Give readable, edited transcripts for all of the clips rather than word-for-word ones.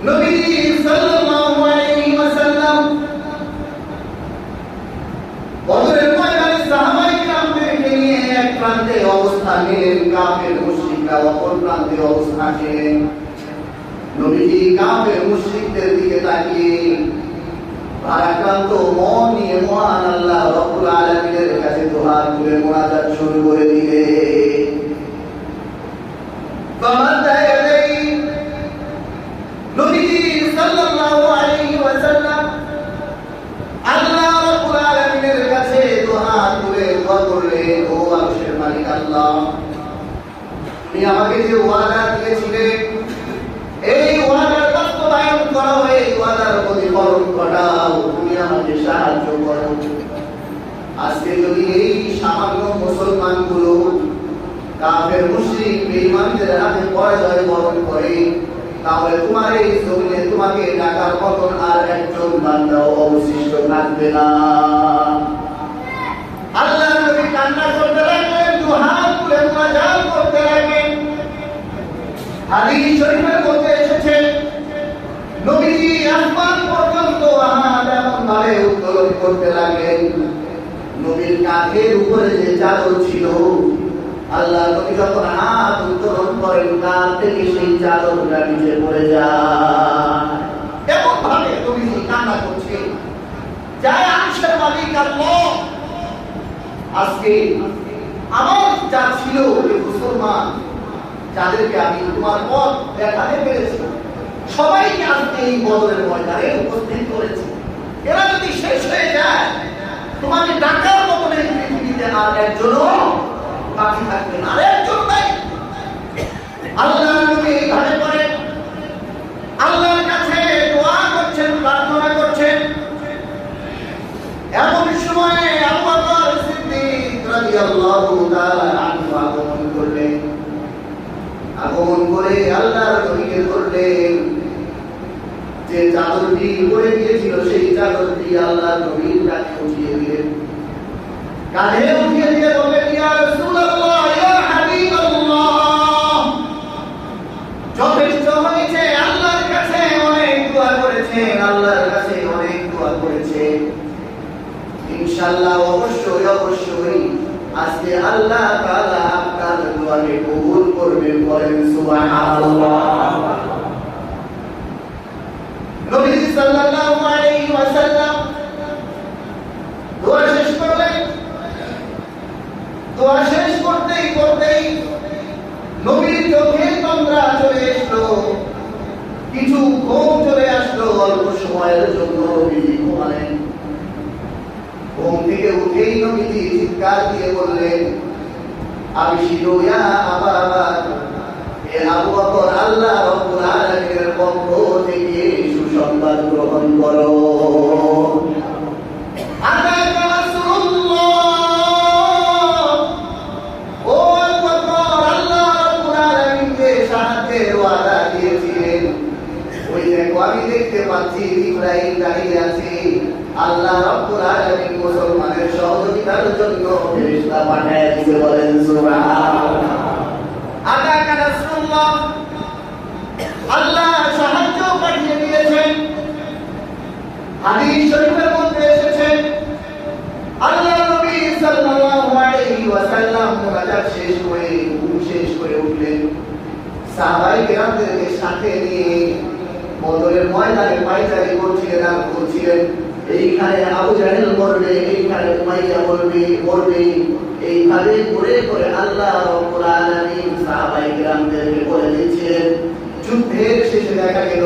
নবীজি সাল্লাল্লাহু আলাইহি ওয়াসাল্লাম বদরের ময়দানে সাহাবায়ে কিরামদেরকে নিয়ে এক প্রান্তে অবস্থান নিলেন, কাফের মুশরিকরা অপর প্রান্তে অবস্থান নিলেন। নবীজি কাফের মুশরিকদের দিকে তাকিয়ে ভারাক্রান্ত মন নিয়ে মহান আল্লাহ রাব্বুল আলামিনের কাছে দুহাত তুলে মুনাজাত শুরু করে দিলেন। ফামাদা ইয়াদাইহি, নবীজি সাল্লাল্লাহু আলাইহি ওয়াসাল্লাম আল্লাহ রাব্বুল আলামিনের কাছে দুহাত তুলে দোয়া করলেন, ও আরশের মালিক আল্লাহ, তুমি আমাকে যে ওয়াদা দিয়েছিলে এই ওয়াদার বাস্তবায়ন করো, এই ওয়াদার প্রতিফলন ঘটাও, তুমি আমাকে সাহায্য করো। আজকে যদি এই সামান্য মুসলমানগুলো কাফের মুশরিক বেঈমানদের হাতে পরাজয় বরণ করে, তাহলে তোমার এই জমিনে তোমাকে ডাকার মতন আর একজন বান্দাও অবশিষ্ট থাকবে না। আল্লাহ নবী কান্না করতে লাগলেন, দুহাত তুলে মুনাজাত করতে লাগলেন। হাদিস শরীফের মধ্যে এসেছে নবীজি আসমান পর্যন্ত হাত এমন ভাবে উত্তোলন করতে লাগলেন, নবীর কাঁধের উপরে যে চাদর ছিল, আল্লাহ নবী যখন হাত উত্তোলন করেন কাঁধ থেকে সেই চাদরটা নিচে পড়ে যায়। এমন ভাবে নবীজি কান্না করছে, যায় আরশের মালিক আল্লাহ, আজকে আমার যা ছিল যে মুসলমান যাদেরকে আমি তোমার পথ দেখাতে পেরেছি, সবাইকে আজকে এই বদরের ময়দানে উপস্থিত করেছি, এরা যদি শেষ হয়ে যায়, তোমাকে ডাকার মতন এই পৃথিবীতে আর একজনও বাকি থাকবে না, আর একজন নাই। আল্লাহ নবী এইভাবে করে আল্লাহর কাছে দোয়া করছেন, প্রার্থনা করছেন। এমন সময়ে আবু বকর সিদ্দিক রাদিয়াল্লাহু তাআলা আনহু আগমন করলেন। আগমন করে আল্লাহর নবীকে ধরলেন, যে চাদরটি পড়ে গিয়েছিল সেই চাদরটি আল্লাহর নবীর কাঁধে উঠিয়ে দিলেন। কাঁধে উঠিয়ে দিয়ে বললেন, ইয়া রাসূলুল্লাহ, ইয়া হাবিবাল্লাহ, যথেষ্ট হয়েছে, আল্লাহর কাছে অনেক দোয়া করেছেন, আল্লাহর কাছে অনেক দোয়া করেছেন, ইনশাআল্লাহ অবশ্যই অবশ্যই আজকে আল্লাহ তাআলা আপনার দোয়াকে কবুল করবেন, বলেন সুবহানাল্লাহ। নবী সাল্লাল্লাহু আলাইহি ওয়াসাল্লাম দোয়া শেষ করলেন। দোয়া শেষ করতেই করতেই নবীর চোখে তন্দ্রা চলে আসলো, কিছু ঘুম চলে আসলো। অল্প সময়ের জন্য নবী ঘুমালেন। ঘুম থেকে উঠেই নবীজি চিৎকার দিয়ে বললেন, আবশিরু ইয়া আবা বকর, হে আবু বকর, আল্লাহ রাব্বুল আলামিনের পক্ষ থেকে সুসংবাদ গ্রহণ করো। আতাকা রাসূলুল্লাহ, ও আবু বকর, আল্লাহ রাব্বুল আলামিন যে সাহায্যের ওয়াদা দিয়েছিলেন, ওই দেখো আমি দেখতে পাচ্ছি ইব্রাহিম দাঁড়িয়ে আছে। আল্লাহ রাব্বুল আলামিন মুসলমানের সহযোগিতার জন্য ফেরেশতা পাঠিয়ে দিয়েছে, বলেন সুবহানাল্লাহ। আতাকা রাসূলুল্লাহ, আল্লাহ সাহায্য পাঠিয়ে দিয়েছেন। হাদিস শরীফের মধ্যে এসেছে আল্লাহ নবী সাল্লাল্লাহু আলাইহি ওয়াসাল্লাম মুনাজাত শেষ করে উঠলেন। সাহাবায়ে কেরামদেরকে সাথে নিয়ে বদরের ময়দানে পায়চারি করছিলেন আর বলছিলেন, এইখানে আবু জাহেল মরবে, এইখানে উমাইয়া মরবে। এইভাবে করে করে আল্লাহ রাব্বুল আলামিন সাহাবায়ে কেরামদেরকে বলে দিচ্ছেন। যুদ্ধের শেষে দেখা গেল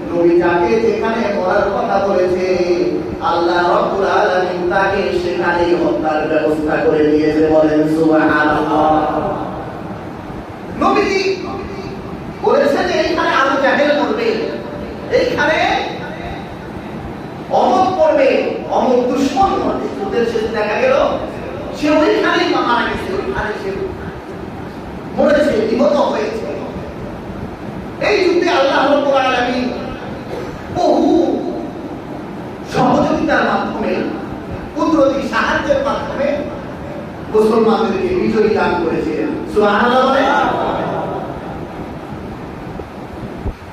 নবী যাকে যেখানে মরার কথা বলেছে, আল্লাহ রাব্বুল আলামিন তাকে সেখানেই হত্যার ব্যবস্থা করে দিয়েছে, বলেন সুবহানাল্লাহ। নবীজি বলেছেন যে এইখানে আবু জাহেল মরবে, এইখানে অমুক পড়বে, অমুক দুশমন মরবে। যুদ্ধের শেষে দেখা গেল সে ওইখানেই মারা গেছে, ওইখানে সে মরেছে, নিহত হয়েছে। এই যুদ্ধে আল্লাহ রাব্বুল আলামিন বহু সহযোগিতার মাধ্যমে, কুদরতি সাহায্যের মাধ্যমে মুসলমানদেরকে বিজয়ী দান করেছিলেন, সুবহানাল্লাহ।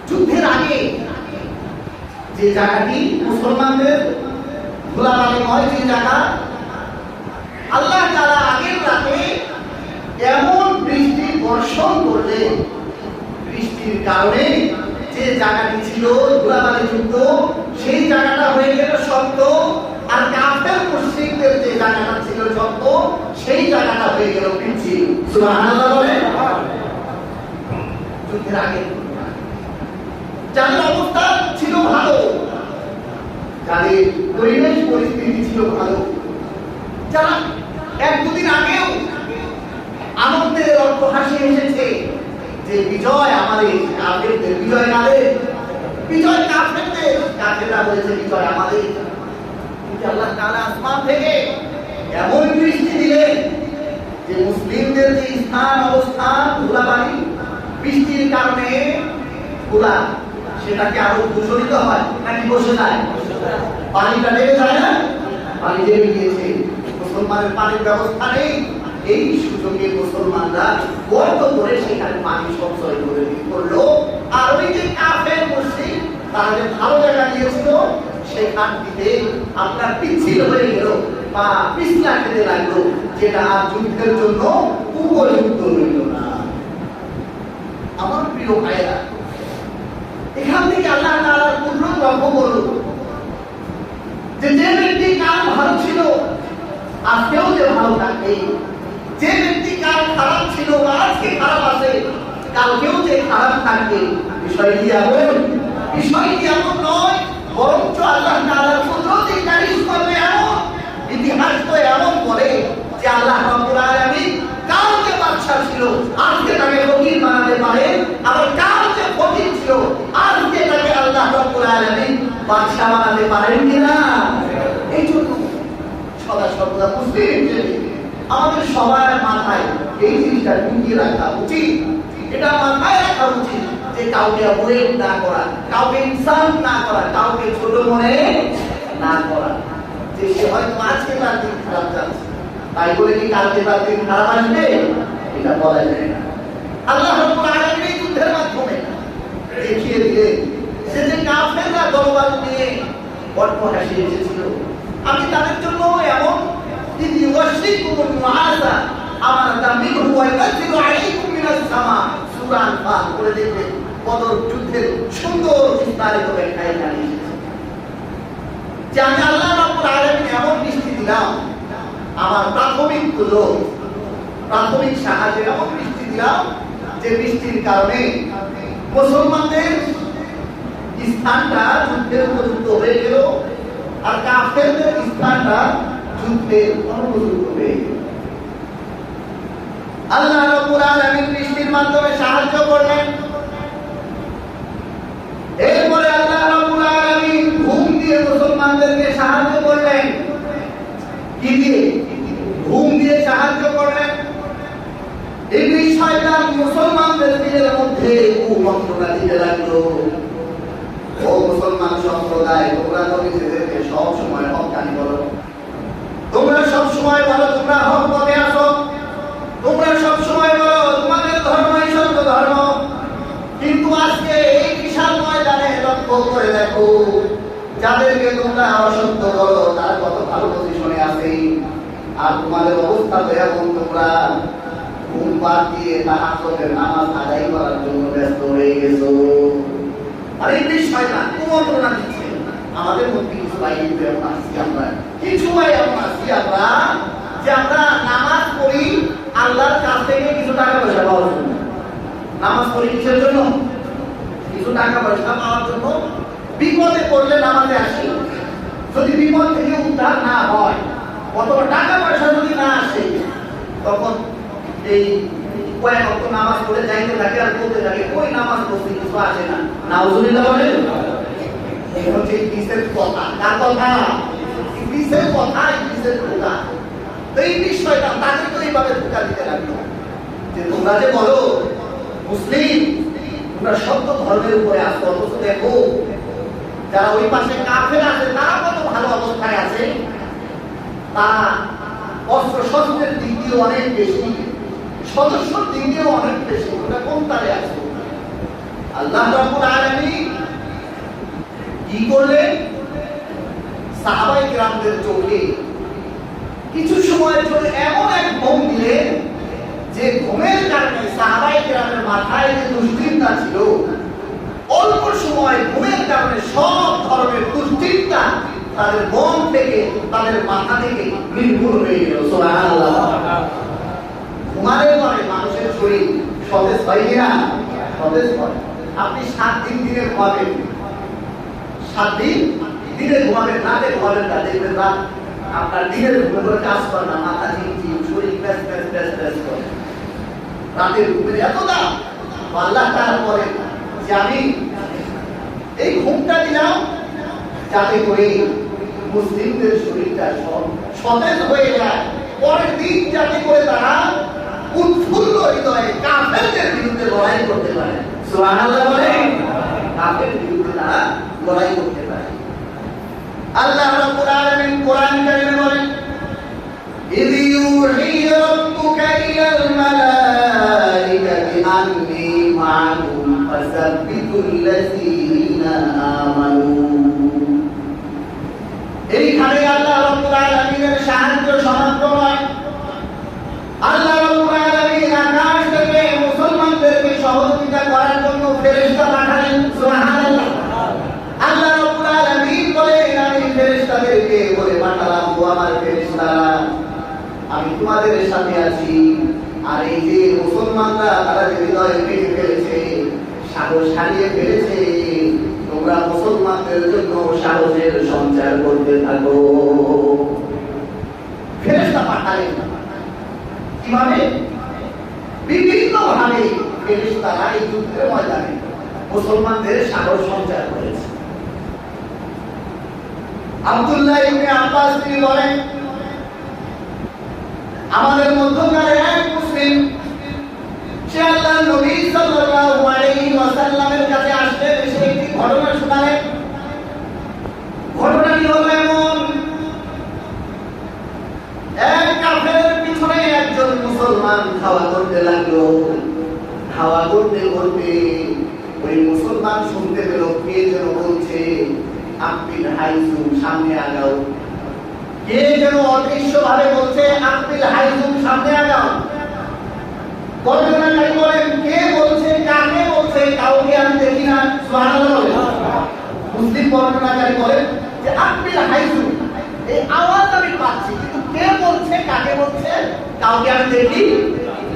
যুদ্ধের আগে যে জায়গাটি মুসলমানদের ধুলাবালিময় যে জায়গা, আল্লাহ তাআলা আগের রাতে এমন বৃষ্টি বর্ষণ করলে বৃষ্টির কারণে যে জায়গাটি ছিল ধুলাবালিযুক্ত সেই জায়গাটা হয়ে গেল শক্ত, আর কাফের মুশরিকদের যে জায়গাটা ছিল শক্ত সেই জায়গাটা হয়ে গেল পিচ্ছিল। সুবহানাল্লাহ বলেন। যুদ্ধের আগে যাদের অবস্থা ছিল ভালো, যাদের পরিবেশ পরিস্থিতি ছিল ভালো, যারা এক দুদিন আগেও আনন্দের অর্থ হাসি এসেছে যে বিজয় আমাদের, কাফেরদের বিজয় কাদের, বিজয় কাফেরদের, কাফেররা বলেছে বিজয় আমাদের। আল্লাহ তাআলা আসমান থেকে এমন বৃষ্টি দিলেন যে মুসলিমদের যে স্থান অবস্থান ধুলাবালি বৃষ্টির কারণে পুরা সেটাকে আরো দূষিত হয় নাকি বসে যায়? পানিটা লেগে যায় না? পানি লেগে গিয়েছে, মুসলমানের পানির ব্যবস্থা নেই। এই সুযোগে মুসলমানরা গর্ত করে সেখানে পানি সঞ্চয় করে করলো, আর ওই যে কাফের মুশরিক তারা যে ভালো জায়গা দিয়েছিল সেখান থেকে আপনার পিছিল হয়ে গেল বা পিছলা খেতে লাগলো, যেটা আর যুদ্ধের জন্য উপযুক্ত হইল না। আমার প্রিয় ভাইরা, এখান থেকে আল্লাহ তাআলার কুদরত লক্ষ্য করুন যে যে ব্যক্তি কাল ভালো ছিল আজকেও যে ভালো থাকবে, যে ব্যক্তি কাল খারাপ ছিল আজকে খারাপ আছে কালকেও যে খারাপ থাকবে। বিষয়টি এমন নয়, বরঞ্চ আল্লাহ তাআলার কুদরতের কারিশমা এমন, ইতিহাস তো এমন বলে যে আল্লাহ রাব্বুল আলামিন কালকে বাদশা ছিল আজকে তাকে ফকির বানাতে পারে, আবার কালকে ফকির ছিল আজকে তাকে আল্লাহ রাব্বুল আলামিন বাদশা বানাতে পারেন কিনা? এই জন্য সদা সর্বদা মুসলিম হিসেবে আমাদের সবার মাথায় এই জিনিসটা ঢুকিয়ে রাখা উচিত, এটা মাথায় রাখা উচিত যে কাউকে অবহেলা না করা, কাউকে ইনসান না করা, কাউকে ছোট মনে না করা। যে সে হয়তো আজকে তার দিন খারাপ যাচ্ছে তাই বলে কি কালকে তার দিন খারাপ আসবে? এটা বলা যায় না। আল্লাহ রাব্বুল আলামিন এই যুদ্ধের মাধ্যমে দেখিয়ে দিলেন সে যে কাফেররা দরবার নিয়ে অর্থ হাসি এসেছিল, আমি তাদের জন্য এমন দিদি ওয়াশিকুমুল মুআযা আমার দামিহু ওয়া ইয়ানজিলু আলাইকুম মিনাস সামা সূরা আনফাল করে দেখবেন বদর যুদ্ধের সুন্দর বিস্তারিত ব্যাখ্যা এখানে এসেছে যে আমি আল্লাহ রাব্বুল আলামিন এমন বৃষ্টি দিলাম, আমার প্রাথমিক সাহায্যে এমন বৃষ্টি দিলাম যে বৃষ্টির কারণে মুসলমানদের স্থানটা যুদ্ধের উপযুক্ত হয়ে গেল, আর কাফেরদের স্থানটা যুদ্ধের অনুপযুক্ত হয়ে গেল। আল্লাহ রাব্বুল আলামিন বৃষ্টির মাধ্যমে সাহায্য করলেন। এরপরে আল্লাহ রাব্বুল আলামিন ঘুম দিয়ে মুসলমানদেরকে সাহায্য করলেন। কি দিয়ে? ঘুম দিয়ে সাহায্য করলেন। ইবলিস শয়তান মুসলমানদের দিলের মধ্যে কুমন্ত্রণা দিতে লাগলো, ও মুসলমান সম্প্রদায়, তোমরা তো নিজেদেরকে সব সময় হক্কানি বলো, তোমরা সব সময় বলো তোমরা হক পথে আসো, তোমরা সব সময় বলো তোমাদের ধর্মই সত্য ধর্ম, কিন্তু আজকে এই বিশাল ময়দানে লক্ষ্য করে দেখো যাদেরকে তোমরা অসত্য বলো তারা কত ভালো পজিশনে আছে, আর তোমাদের অবস্থা তো এমন তোমরা ঘুম বাদ দিয়ে তাহাজ্জুদের নামাজ আদায় করার জন্য ব্যস্ত হয়ে গেছো। আর ইবলিস শয়তান কুমন্ত্রণা দিচ্ছে। আমাদের মধ্যে কিছু ভাই এমন আছি আমরা, কিছু ভাই এমন আছি আমরা যে আমরা নামাজ পড়ি আল্লাহর কাছ থেকে কিছু টাকা পয়সা পাওয়ার জন্য। নামাজ পড়ি কিসের জন্য? কিছু টাকা পয়সা পাওয়ার জন্য। বিপদে পড়লে নামাজে আসি, যদি বিপদ থেকে উদ্ধার না হয়, অথবা টাকা পয়সা যদি না আসে, তখন এই কয়েক অক্ট নামাজ পড়ে যাইতে থাকে আর বলতে থাকে ওই নামাজ পড়তে কিছু আসে না। নাউজুবিল্লাহ বলেন। এই হচ্ছে ইবলিসের কথা। কার কথা? ইবলিসের কথা, ইবলিসের কথা। তো ইবলিস শয়তান তাকে তো এইভাবে ধোঁকা দিতে লাগলো যে তোমরা যে বলো মুসলিম, তোমরা সত্য ধর্মের উপরে আসো, অথচ দেখো যারা ওই পাশে কাফের আছে তারা কত ভালো অবস্থায় আছে, তারা অস্ত্র শস্ত্রের দিক দিয়ে অনেক বেশি, সদস্যর দিক দিয়েও অনেক বেশি, ওটা কোন তারে আছে। আল্লাহ রাব্বুল আলামিন কি করলেন? সাহাবায়ে কেরামদের চোখে কিছু সময়ের জন্য এমন এক ঘুম দিলেন যে ঘুমের কারণে সাহাবায়ে কেরামের মাথায় যে দুশ্চিন্তা ছিল, অল্প সময় ঘুমের কারণে সব ধরনের দুশ্চিন্তা তাদের মন থেকে, তাদের মাথা থেকে নির্মূল হয়ে গেল। সুবহানাল্লাহ। ঘুমালে পরে মানুষের শরীর সতেজ হয় কিনা? সতেজ হয়। আপনি 7 দিন দিনে ঘুমাবেন, 7 দিন দিনে ঘুমাবেন, রাতে ঘুমাবেন না, দেখবেন রাত আপনার দিনের ঘুমে করে কাজ করে না, মাথা ঝিমঝিম, শরীর প্যাস প্যাস প্যাস প্যাস করে। রাতের ঘুমের এত দাম, আল্লাহ তাআলা বলেন যে আমি এই ঘুমটা দিলাম যাতে করে মুসলিমদের শরীরটা সতেজ হয়ে যায়, পরের দিন যাতে করে তারা উৎফুল্ল হৃদয়ে কাফেরদের বিরুদ্ধে লড়াই করতে পারে। সুবহানাল্লাহ বলেন, কাফেরদের বিরুদ্ধে তারা লড়াই করতে পারে। আল্লাহ রাব্বুল আলামিন কোরআন কারীমে বলেন, ইয ইউহি রাব্বুকা ইলাল মালাইকাতি আন্নী মা'আকুম ফাসাব্বিতুল্লাযীনা আমানু। এইখানে আল্লাহ রাব্বুল আলামিনের সাহায্য সমাপ্ত নয়। আল্লাহ রাব্বুল আলামিন আকাশ থেকে মুসলমানদেরকে সহযোগিতা করার জন্য ফেরেশতা পাঠালেন। সুবহানাল্লাহ। আল্লাহ রাব্বুল আলামিন বলেন, আমি ফেরেশতাদেরকে বলে পাঠালাম, ও আমার ফেরেশতারা, আমি তোমাদের সাথে আছি। আর এই যে মুসলমানরা তারা যে হৃদয় ভেঙে ফেলেছে, সাহস হারিয়ে ফেলেছে, তোমরা মুসলমানদের জন্য সাহসের সঞ্চার করতে থাকো। ফেরেশতা পাঠালেন কিভাবে? বিভিন্ন ভাবে ফেরেশতারা এই যুদ্ধের ময়দানে মুসলমানদের সাহস সঞ্চার করেছে। আব্দুল্লাহ ইবনে আব্বাস তিনি বলেন, আমাদের মধ্যকার এক মুসলিম সে আল্লাহর নবী সাল্লাল্লাহু আলাইহি ওয়াসাল্লামের কাছে আসলেন, এসে একটি ঘটনা শোনালেন। ঘটনাটি হলো এমন, এক কাফেরের পিছনে একজন মুসলমান খাওয়া করতে লাগলো। খাওয়া করতে করতে ওই মুসলমান শুনতে পেল কে যেন বলছে, আপিল হাইজুম, সামনে আগাও। কে যেন অদৃশ্য ভাবে বলছে, আপিল হাইজুম, সামনে আগাও। বর্ণনাকারী বলেন, কে বলছে, কাকে বলছে, কাউকে আমি দেখি না। সুবহানাল্লাহ। মুসলিম বর্ণনাকারী বলেন যে আপিল হাইজুম, এই আওয়াজ আমি পাচ্ছি, কিন্তু কে বলছে, কাকে বলছে, কাউকে আমি দেখি,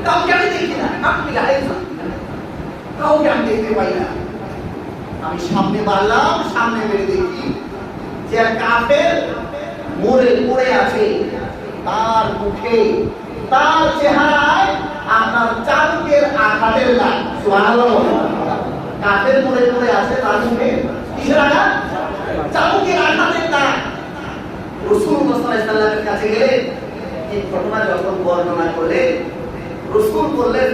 কাউকে আমি দেখি না। আপিল হাইজুম, কাউকে আমি দেখতে পাই না। আমি সামনে বাড়লাম, সামনে বেরিয়ে দেখি যে এক কাফের মরে পড়ে আছে, তার মুখে, তার চেহারায় আপনার চাবুকের আঘাতের দাগ। সুবহানাল্লাহ। কাফের মরে পড়ে আছে, তার মুখে কিসের আঘাত? চাবুকের আঘাতের দাগ। রাসূলুল্লাহ সাল্লাল্লাহু আলাইহি ওয়াসাল্লামের কাছে গেলে এই ঘটনা যখন বর্ণনা করলে, রাসূল বললেন,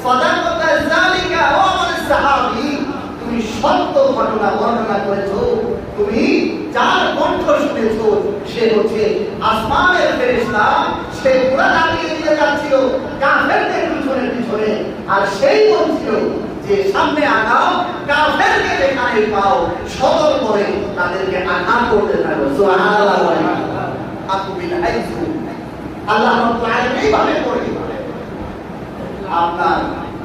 সাদাকাতা যালিকা ওয়া আমার সাহাবী, তুমি সত্য ঘটনা বর্ণনা করেছো। তুমি যার কণ্ঠ শুনেছো সে হচ্ছে আসমানের ফেরেশতা। সে পুরা দাঁড়িয়ে দিয়ে যাচ্ছিল কাফেরদের পিছনে পিছনে, আর সেই বলছিল যে সামনে আগাও, কাফেরকে যেখানে পাও সদর করে তাদেরকে আঘাত করতে থাকো। সুবহানাল্লাহ। আকুবিল হাইজু, আল্লাহ রাব্বুল আলামিন এইভাবে করে আপনার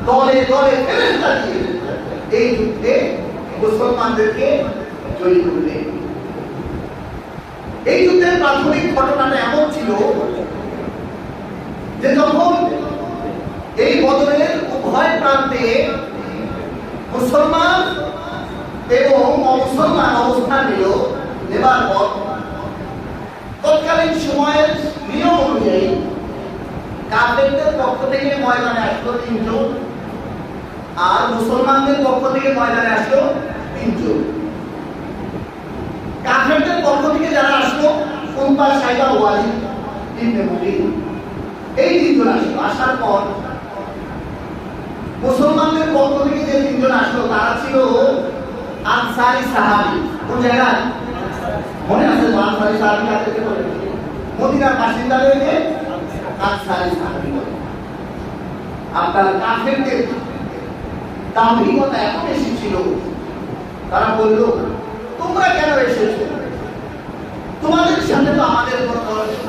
দলে দলে ফেরেশতা দিয়ে এই যুদ্ধে মুসলমানদেরকে জয়ী করলেন। এই যুদ্ধের প্রাথমিক ঘটনাটা এমন ছিল যে যখন এই বদরের উভয় প্রান্তে মুসলমান এবং অমুসলমান অবস্থান নিল, নেবার পর তৎকালীন সময়ের নিয়ম অনুযায়ী কাফেরদের পক্ষ থেকে ময়দানে আসলো 3 জন, আর মুসলমানদের পক্ষ থেকে ময়দানে আসলো 3 জন। কাফেরদের পক্ষ থেকে যারা আসলো, উতবা, সাইবা, ওয়ালিদ ইবনে মুগীর, এই 3 জন আসলো। আসার পর মুসলমানদের পক্ষ থেকে যে 3 জন আসলো তারা ছিল আনসারী সাহাবী। কোন জায়গায় মনে আছে? আনসারী সাহাবী কাদেরকে বলে? মদিনার বাসিন্দাদেরকে আনসারী সাহাবী বলে। আপনার কাফেরদের দাম্ভিকতা এত বেশি ছিল, তারা বলল, তোমরা কেন এসেছো? তোমাদের সাথে তো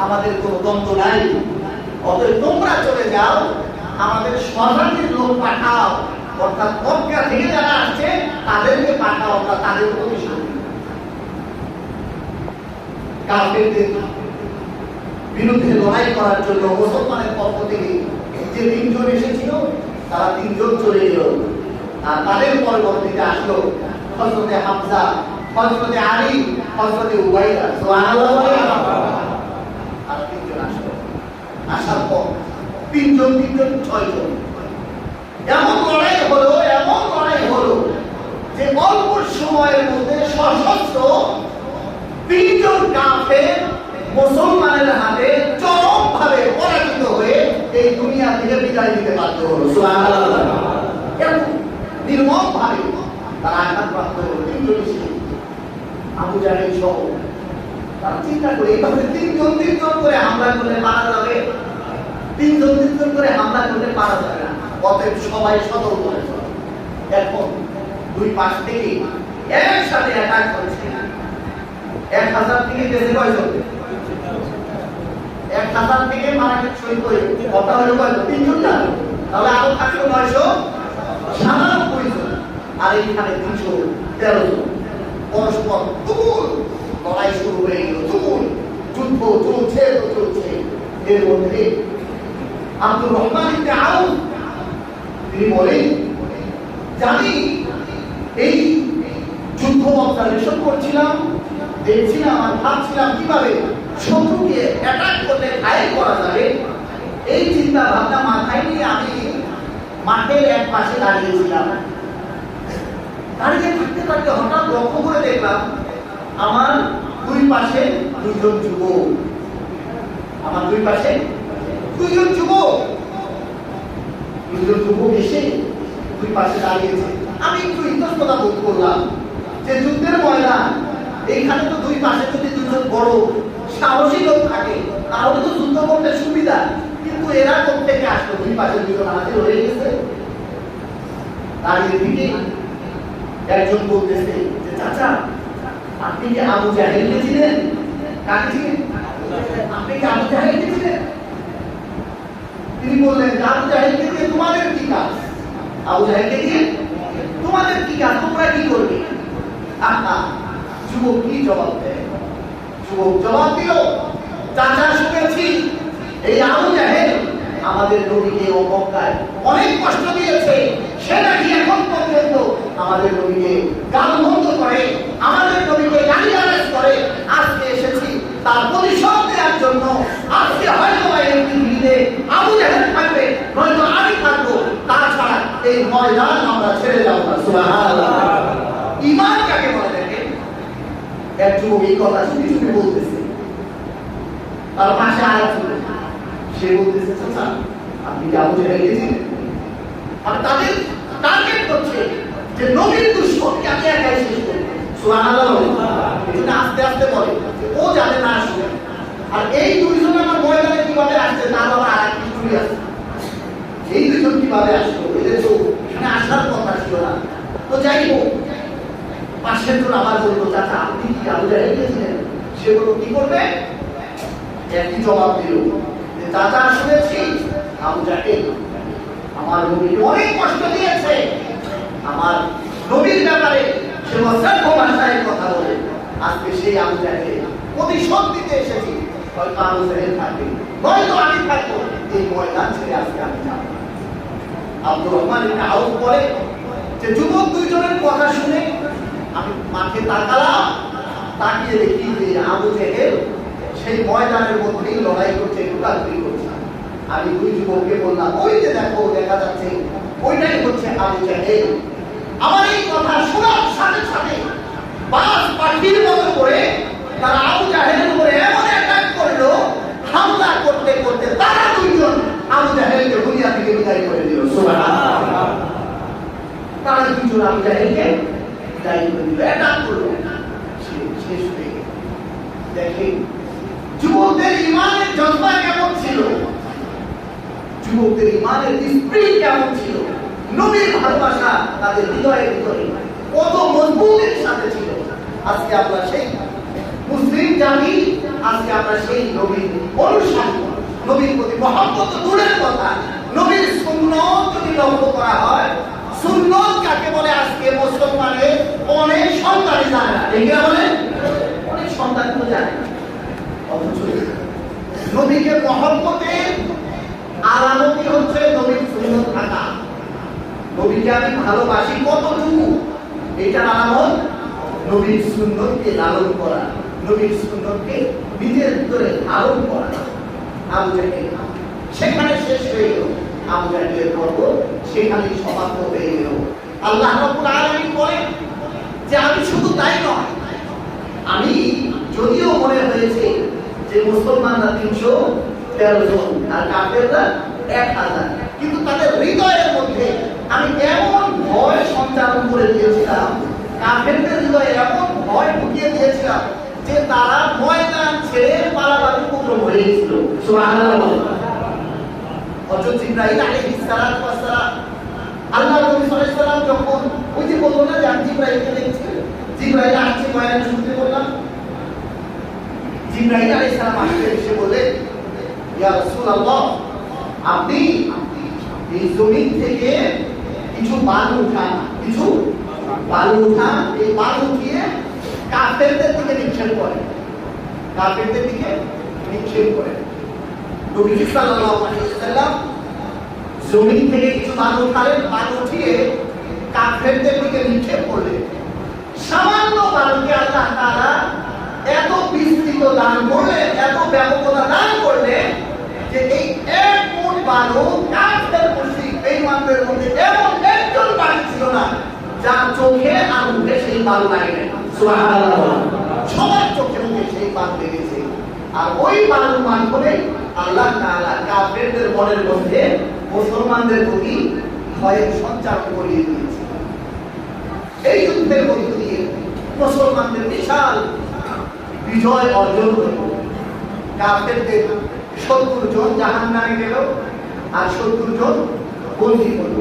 আমাদের কোনো দ্বন্দ্ব নাই, অতএব তোমরা চলে যাও, আমাদের স্বজাতির লোক পাঠাও, অর্থাৎ মক্কা থেকে যারা আসছে তাদেরকে পাঠাও, আমরা তাদের প্রতিশোধ নিব। কাফেরদের বিরুদ্ধে লড়াই করার জন্য মুসলমানের পক্ষ থেকে যে 3 জন এসেছিল তারা 3 জন চলে গেল, আর তাদের পরবর্তীতে আসলো হযরতে হামজা, হযরতে আলী, হযরতে উবাইদা, সুবহানাল্লাহ। আর 3 জন আসলো, আসার পর 3 জন 6 জন এমন লড়াই হলো যে অল্প সময়ের মধ্যে সশস্ত্র 3 জন কাফের মুসলমানের হাতে চরমভাবে পরাজিত হয়ে এই দুনিয়া থেকে বিদায় নিতে বাধ্য হলো। সুবহানাল্লাহ। এরকম নির্মমভাবে তারা আঘাতপ্রাপ্ত হলো। 3 জন আবু জাহেল সহ তারা চিন্তা করে এইভাবে 3 জন করে হামলা করলে মারা যাবে, 3 জন করে হামলা করলে মারা যাবে না, অতএব সবাই সতর্ক হয়ে চলে। এখন 2 পাশ থেকে একসাথে অ্যাটাক করেছে। 1000 থেকে বেশি কয়জন? 1000 থেকে মারা গেছে শহীদ হয়ে কথা হলো কয়জন? 3 জন না, তাহলে আরো থাকলো 997 জন, আর এইখানে 313 জন। পরস্পর তুমুল লড়াই শুরু হয়ে গেল, তুমুল যুদ্ধ চলছে। এর মধ্যে আব্দুর রহমান ইবনে আউফ তিনি বলেন, জানি এই যুদ্ধ অবজারভেশন করছিলাম, দেখছিলাম আর ভাবছিলাম কিভাবে শত্রুকে অ্যাটাক করলে ঘায়েল করা যাবে। এই চিন্তা ভাবনা মাথায় নিয়ে আমি মাঠের এক পাশে দাঁড়িয়েছিলাম। দাঁড়িয়ে থাকতে হঠাৎ লক্ষ্য করে দেখলাম আমার 2 পাশে 2 জন যুবক, আমার 2 পাশে 2 জন যুবক এসে 2 পাশে দাঁড়িয়েছে। আমি একটু ইতস্ততা বোধ করলাম যে যুদ্ধের ময়দান, এইখানে তো 2 পাশে যদি 2 জন বড় সাহসী লোক থাকে তাহলে তো যুদ্ধ করতে সুবিধা, কিন্তু এরা কোথা থেকে আসলো? 2 পাশে 2 জন হাজির হয়ে গেছে। দাঁড়িয়ে থেকে একজন বলতেছে যে চাচা, আপনি কি আবু জাহেলকে চিনেন? কাকে চিনেন? আপনি কি আবু জাহেলকে চিনেন? তিনি বললেন, আবু জাহেলকে দিয়ে তোমাদের কি কাজ? আবু জাহেলকে দিয়ে তোমাদের কি কাজ? তোমরা কি করবে? যুবক কি জবাব দেয়? যুবক জবাব দিল, চাচা শুনেছি এই আবু জাহেল আমাদের নবীকে ও মক্কায় অনেক কষ্ট দিয়েছে, সে নাকি এখন পর্যন্ত আমাদের নবীকে গালমন্দ করে, আমাদের নবীকে গালিগালাজ করে। আজকে এসেছি তার প্রতিশোধ নেওয়ার জন্য। আজকে হয়তো এই পৃথিবীতে আবু জাহেল থাকবে, নয়তো আমি থাকবো, তাছাড়া এই ময়দান আমরা ছেড়ে যাবো না। সুবহানাল্লাহ। ঈমান কাকে বলে দেখেন? এক যুবক এই কথা শুনে বলতেছে, তার পাশে আরেকজন সে বলতেছে, চাচা আপনি কি আবু জাহেলকে চিনেন? আর তাদের টার্গেট হচ্ছে যে নবীর দুশমনকে আমি একাই শেষ করব। সুবহানাল্লাহ। এটা আস্তে আস্তে বলে, ও জানে না আসলে। আর এই 2 জন আমার ময়দানে কিভাবে আসছে তার আবার আরেক স্টোরি আছে। এই 2 জন কিভাবে আসলো, এদের তো এখানে আসার কথা ছিল না। তো যাই হোক, পাশের জন আবার বললো, চাচা আপনি কি আবু জাহেলকে চিনেন? সে বলল, কি করবে? একই জবাব দিল যে চাচা শুনেছি আবু জাহেল আমার নবীকে অনেক কষ্ট দিয়েছে, আমার নবীর ব্যাপারে সে অসংখ্য ভাষায় কথা বলে। আজকে সেই আবু জাহেল প্রতিশোধ দিতে এসেছি, হয়তো আবু জাহেল থাকবে, নয়তো আমি থাকবো, এই ময়দান ছেড়ে আজকে আমি যাব। আব্দুর রহমান ইবনে আউফ বলে যে যুবক 2 জনের কথা শুনে আমি মাঠে তাকালাম, তাকিয়ে দেখি যে আবু জাহেল সেই ময়দানের মধ্যেই লড়াই করছে, ঢুকাঢুকি করছে। আমি 2 যুবককে বললাম, ওই যে দেখো দেখা যাচ্ছে ওইটাই হচ্ছে আবু জাহেল। আমার এই কথা শোনার সাথে সাথে বাস পাখির মতো করে তারা আবু জাহেলের উপরে এমন অ্যাটাক করলো, হামলা করতে করতে তারা 2 জন আবু জাহেলকে দুনিয়া থেকে বিদায় করে দিল। সুবহানাল্লাহ। তারা 2 জন আবু জাহেলকে বিদায় করে দিল, অ্যাটাক করলো, শেষ হয়ে গেল। দেখেন যুবকদের ঈমানের জজবা কেমন ছিল, যুবকদের ঈমানের স্পিরিট কেমন ছিল, নবীর ভালোবাসা তাদের হৃদয়ে কত মজবুতের সাথে ছিল। আজকে আমরা সেই মুসলিম জাতি, আজকে আমরা সেই নবীর অনুসারী। নবীর প্রতি মহব্বত দূরের কথা, নবীর সুন্নত যদি লক্ষ্য করা হয়, সুন্নত কাকে বলে আজকে মুসলমানের অনেক সন্তান জানে না। এগুলা বলে অনেক সন্তান তো জানে না। অথচ নবীকে মহব্বতের আলামতি হচ্ছে নবীর সুন্নত থাকা। নবীকে আমি ভালোবাসি কতটুকু, এটার আলামত নবীর সুন্নতকে লালন করা, নবীর সুন্নতকে নিজের ভিতরে ধারণ করা। আবু জাহেল সেখানে শেষ হয়ে গেল, আবু জাহেলের পর্ব সেখানে সমাপ্ত হয়ে গেল। আল্লাহ রাব্বুল আলামিন বলেন যে আমি শুধু তাই নয়, আমি যদিও মনে হয়েছে যে মুসলমানরা 313 জন আর কাফেররা 1000, কিন্তু তাদের হৃদয়ের মধ্যে আমি এমন ভয় সঞ্চারণ করে দিয়েছিলাম, কাফেরদের হৃদয়ে এমন ভয় ঢুকিয়ে দিয়েছিলাম যে তারা ময়দান ছেড়ে পালাবার উপক্রম হয়ে গেছিল। সুবহানাল্লাহ। হযরত জিবরাইল আলাইহিস সালাতু ওয়াস সালাম, আল্লাহর নবী সাল্লাল্লাহু আলাইহি ওয়াসাল্লাম যখন ওই যে বলল না যে আমি জিবরাইলকে দেখছি, জিবরাইল আসছে ময়দানে শুনতে বললাম, জিবরাইল আলাইহিস সালাম আসলে এসে বলে, ইয়া রাসূলুল্লাহ, আপনি এই জমিন থেকে কিছু বালু উঠান, কিছু বালু উঠান, এই বালু উঠিয়ে কাফেরদের দিকে নিক্ষেপ করেন, কাফেরদের দিকে নিক্ষেপ করেন। নবী সাল্লাল্লাহু আলাইহি ওয়াসাল্লাম জমিন থেকে কিছু বালু উঠালেন, বালু উঠিয়ে কাফেরদের দিকে নিক্ষেপ করলেন। সামান্য বালুকে আল্লাহ তাআলা এত বিস্তৃত দান করলেন, এত ব্যাপকতা দান করলেন যে এই এক মুঠ বালু কাফের মুশরিক বেঈমানদের মধ্যে এমন একজন বালু ছিল না যার চোখে আর মুখে সেই বালু লাগে না। সুবহানাল্লাহ। সবার চোখে মুখে সেই বালু লেগেছে। আর ওই বালুর মাধ্যমে আল্লাহ তাআলা কাফেরদের মনের মধ্যে মুসলমানদের প্রতি ভয়ের সঞ্চার করিয়ে দিয়েছে। এই যুদ্ধের মধ্য দিয়ে মুসলমানদের বিশাল বিজয় অর্জন হল। কাফেরদের 70 জন জাহান্নামে গেল আর 70 জন বন্দী হল।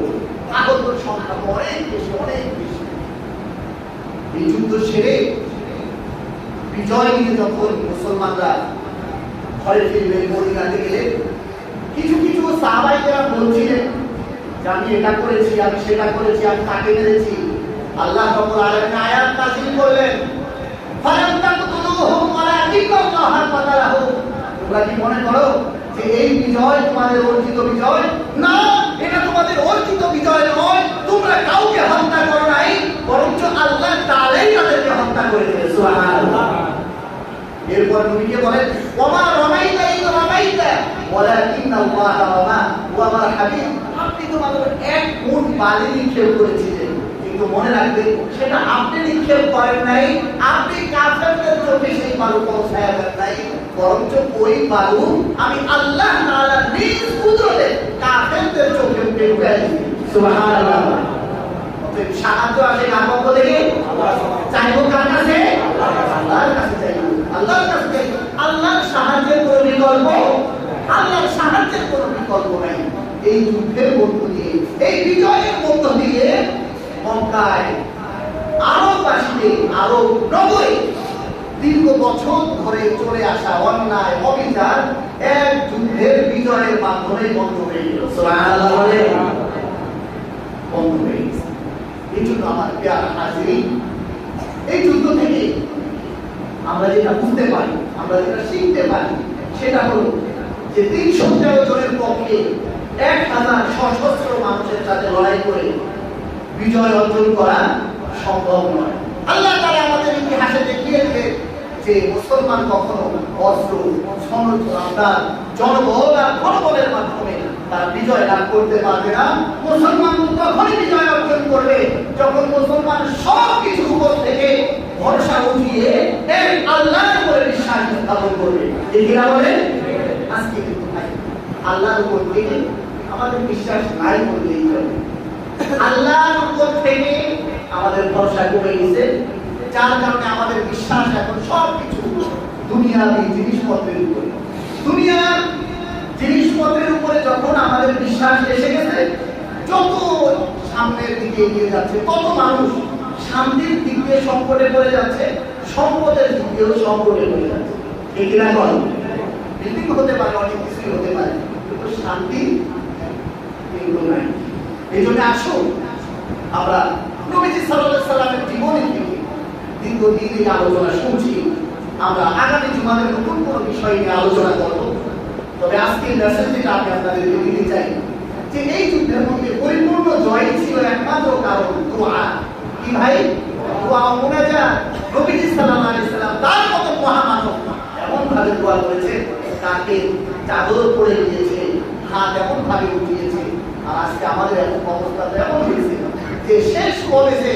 আহতর সংখ্যা অনেক বেশি, অনেক বেশি। এই যুদ্ধ সেরে বিজয় নিয়ে যখন মুসলমানরা ঘরে ফিরলেন, মদিনাতে গেলেন, কিছু কিছু সাহাবাইরা বলছিলেন যে আমি এটা করেছি, আমি সেটা করেছি, আমি তাকে মেরেছি। আল্লাহ রাব্বুল আলামিন আয়াত নাযিল করলেন, ফালাম তাকতুলুহুম ওয়ালাকিন্নাল্লাহা কাতালাহুম। তোমরা কি মনে করো যে এই বিজয় তোমাদের অর্জিত বিজয়? না, এটা তোমাদের অর্জিত বিজয় নয়। তোমরা কাউকে হত্যা করো নাই, বরঞ্চ আল্লাহ তাআলাই তাদেরকে হত্যা করেছে। সুবহানাল্লাহ। এরপর নবীকে বলেন, ওমা রামাইতা ইয রামাইতা ওয়ালাকিন্নাল্লাহা রামা ওয়া মা হাবিব। আপনি তো মাত্র এক মুঠ বালি নিক্ষেপ করেছিলেন, কিন্তু মনে রাখবেন সেটা আপনি নিক্ষেপ করেন নাই, আপনি কাফেরদের চোখে সেই বালু পৌঁছায় দেন নাই, বরঞ্চ ওই বালু আমি আল্লাহ তাআলা নিজ কুদরতে কাফেরদের চোখে ঢুকিয়ে দিয়েছি। সুবহানাল্লাহ। অতএব সাহায্য আসে কার পক্ষ থেকে? চাইবো কার কাছে? আল্লাহর কাছে চাইবো, আল্লাহর কাছে চাইবো। আল্লাহর সাহায্যের কোনো বিকল্প, আল্লাহর সাহায্যের কোনো বিকল্প নাই। এই যুদ্ধের মধ্য দিয়ে, এই বিজয়ের মধ্য দিয়ে মক্কায় আরববাসীদের, আরব নগরে দীর্ঘ বছর ধরে চলে আসা অন্যায় অবিচার এক যুদ্ধের বিজয়ের মাধ্যমে বন্ধ হয়ে গেল। সুবহানাল্লাহ। বন্ধ হয়ে গেছে। এই জন্য আমার প্রিয় হাজিরিন, এই যুদ্ধ থেকে আমরা যেটা বুঝতে পারি, আমরা যেটা শিখতে পারি, সেটা হলো যে 313 জনের পক্ষে 1000 সশস্ত্র মানুষের সাথে লড়াই করে বিজয় অর্জন করা সম্ভব নয়। আল্লাহ তাআলা আমাদের ইতিহাসে দেখিয়ে দিলেন যে মুসলমান কখনো অস্ত্র, সনদ, জনবল আর ধনবলের মাধ্যমে তারা বিজয় লাভ করতে পারবে না। মুসলমান তখনই বিজয় অর্জন করবে যখন মুসলমান সব কিছুর উপর থেকে ভরসা উঠিয়ে এক আল্লাহর উপরে বিশ্বাস স্থাপন করবে। এই কিনা বলে আজকে কিন্তু ভাই আল্লাহর উপর থেকে আমাদের বিশ্বাস নাই বললেই চলে। আল্লাহর উপর থেকে আমাদের ভরসা কমে গেছে, যার কারণে আমাদের বিশ্বাস এখন সবকিছু দুনিয়াবি জিনিসপত্রের উপরে। দুনিয়ার জিনিসপত্রের উপরে যখন আমাদের বিশ্বাস এসে গেছে, যত সামনের দিকে এগিয়ে যাচ্ছে তত মানুষ শান্তির দিক দিয়ে সংকটে পড়ে যাচ্ছে, সম্পদের যুগেও সংকটে পড়ে যাচ্ছে। এই কিনা বল, বিল্ডিং হতে পারে, অনেক কিছুই হতে পারে, কিন্তু শান্তি কিন্তু নাই। এই জন্য আসুন আমরা নবীজি সাল্লাল্লাহু আলাইহি সাল্লামের জীবনী থেকে দীর্ঘদিন এই আলোচনা শুনছি। আমরা আগামী জুমাতে নতুন কোনো বিষয় নিয়ে আলোচনা করব। তবে আজকের মেসেজ যেটা আমি আপনাদেরকে দিতে চাই, যে এই যুদ্ধের মধ্যে পরিপূর্ণ জয় ছিল একমাত্র কারণ দোয়া। কি ভাই? দোয়া ও মুনাজাত। নবীজি সাল্লাল্লাহু আলাইহি সাল্লাম তার মতো মহামানব এমন ভাবে দোয়া করেছে, তাকে চাদর পরে দিয়েছে, হাত এমন ভাবে উঠিয়েছে। আর আজকে আমাদের এখন অবস্থা এমন হয়েছে যে শেষ কলেজে